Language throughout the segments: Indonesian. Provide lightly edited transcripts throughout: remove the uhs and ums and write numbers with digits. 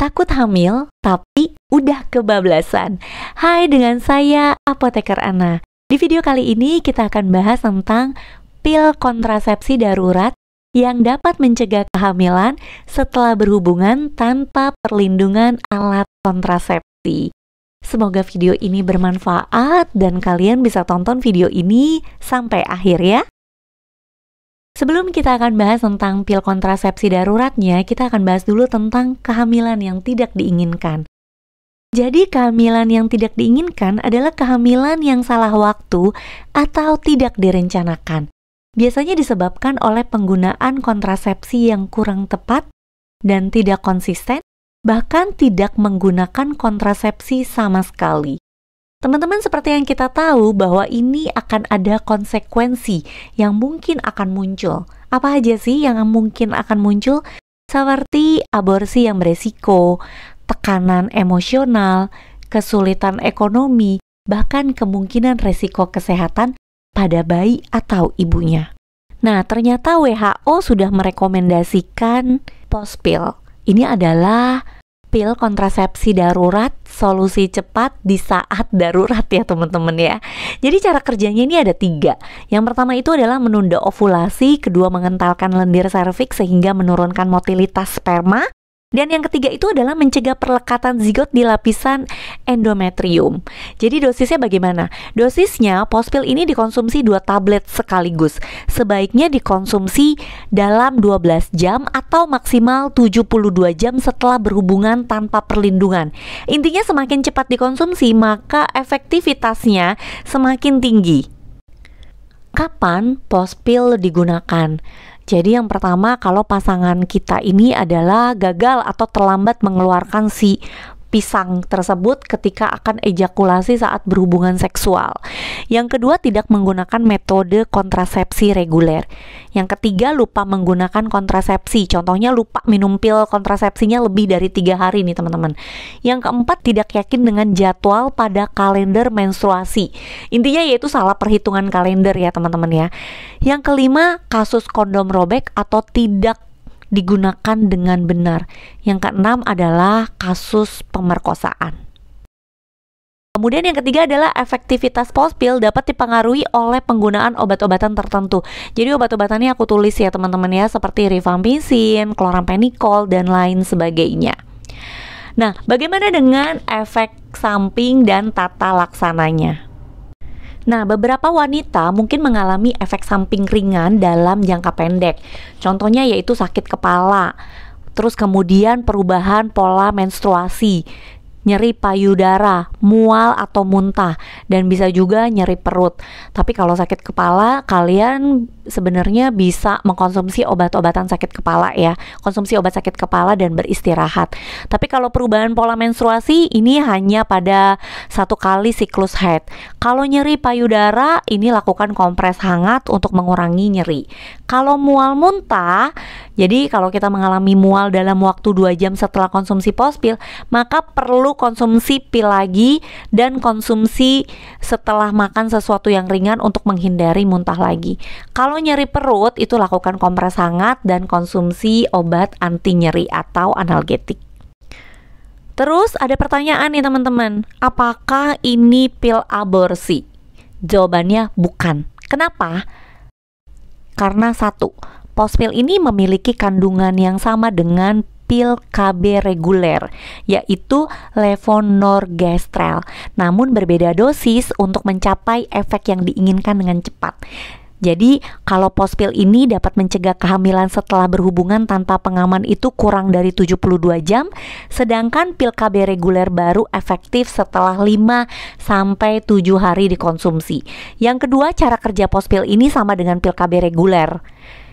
Takut hamil tapi udah kebablasan. Hai, dengan saya Apoteker Ana. Di video kali ini kita akan bahas tentang pil kontrasepsi darurat yang dapat mencegah kehamilan setelah berhubungan tanpa perlindungan alat kontrasepsi. Semoga video ini bermanfaat dan kalian bisa tonton video ini sampai akhir ya. Sebelum kita akan bahas tentang pil kontrasepsi daruratnya, kita akan bahas dulu tentang kehamilan yang tidak diinginkan. Jadi kehamilan yang tidak diinginkan adalah kehamilan yang salah waktu atau tidak direncanakan. Biasanya disebabkan oleh penggunaan kontrasepsi yang kurang tepat dan tidak konsisten, bahkan tidak menggunakan kontrasepsi sama sekali. Teman-teman, seperti yang kita tahu bahwa ini akan ada konsekuensi yang mungkin akan muncul. Apa aja sih yang mungkin akan muncul? Seperti aborsi yang beresiko, tekanan emosional, kesulitan ekonomi, bahkan kemungkinan resiko kesehatan pada bayi atau ibunya. Nah, ternyata WHO sudah merekomendasikan post-pill. Ini adalah pil kontrasepsi darurat, solusi cepat di saat darurat ya teman-teman ya. Jadi cara kerjanya ini ada 3. Yang pertama itu adalah menunda ovulasi, kedua mengentalkan lendir serviks sehingga menurunkan motilitas sperma, dan yang ketiga itu adalah mencegah perlekatan zigot di lapisan endometrium. Jadi dosisnya bagaimana? Dosisnya post-pill ini dikonsumsi 2 tablet sekaligus. Sebaiknya dikonsumsi dalam 12 jam atau maksimal 72 jam setelah berhubungan tanpa perlindungan. Intinya semakin cepat dikonsumsi maka efektivitasnya semakin tinggi. Kapan post-pill digunakan? Jadi yang pertama, kalau pasangan kita ini adalah gagal atau terlambat mengeluarkan si pisang tersebut ketika akan ejakulasi saat berhubungan seksual. Yang kedua, tidak menggunakan metode kontrasepsi reguler. Yang ketiga, lupa menggunakan kontrasepsi. Contohnya lupa minum pil kontrasepsinya lebih dari 3 hari nih teman-teman. Yang keempat, tidak yakin dengan jadwal pada kalender menstruasi. Intinya yaitu salah perhitungan kalender ya teman-teman ya. Yang kelima, kasus kondom robek atau tidak digunakan dengan benar. Yang keenam adalah kasus pemerkosaan. Kemudian yang ketiga adalah efektivitas post-pill dapat dipengaruhi oleh penggunaan obat-obatan tertentu. Jadi obat-obatannya aku tulis ya teman-teman ya, seperti rifampicin, chloramphenicol, dan lain sebagainya. Nah, bagaimana dengan efek samping dan tata laksananya? Nah, beberapa wanita mungkin mengalami efek samping ringan dalam jangka pendek. Contohnya yaitu sakit kepala, terus kemudian perubahan pola menstruasi, nyeri payudara, mual atau muntah, dan bisa juga nyeri perut. Tapi kalau sakit kepala, kalian sebenarnya bisa mengkonsumsi obat-obatan sakit kepala ya. Konsumsi obat sakit kepala dan beristirahat. Tapi kalau perubahan pola menstruasi, ini hanya pada 1 kali siklus haid. Kalau nyeri payudara, ini lakukan kompres hangat untuk mengurangi nyeri. Kalau mual muntah, jadi kalau kita mengalami mual dalam waktu 2 jam setelah konsumsi post-pill, maka perlu konsumsi pil lagi dan konsumsi setelah makan sesuatu yang ringan untuk menghindari muntah lagi. Kalau nyeri perut, itu lakukan kompres hangat dan konsumsi obat anti nyeri atau analgetik. Terus ada pertanyaan nih teman-teman, apakah ini pil aborsi? Jawabannya bukan. Kenapa? Karena 1, post-pill ini memiliki kandungan yang sama dengan pil KB reguler, yaitu levonorgestrel, namun berbeda dosis untuk mencapai efek yang diinginkan dengan cepat. Jadi kalau post-pill ini dapat mencegah kehamilan setelah berhubungan tanpa pengaman itu kurang dari 72 jam, sedangkan pil KB reguler baru efektif setelah 5-7 hari dikonsumsi. Yang kedua, cara kerja post-pill ini sama dengan pil KB reguler.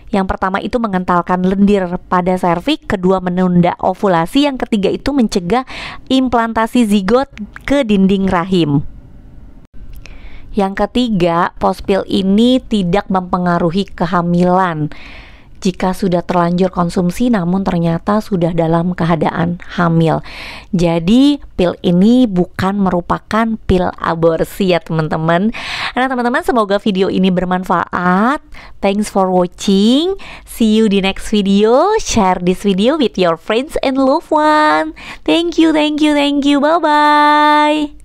Yang pertama itu mengentalkan lendir pada serviks, kedua menunda ovulasi, yang ketiga itu mencegah implantasi zigot ke dinding rahim. Yang ketiga, post-pill ini tidak mempengaruhi kehamilan. jika sudah terlanjur konsumsi namun ternyata sudah dalam keadaan hamil. Jadi pil ini bukan merupakan pil aborsi ya teman-teman. Nah teman-teman, semoga video ini bermanfaat. Thanks for watching. See you di next video. Share this video with your friends and loved one. Thank you. Bye bye.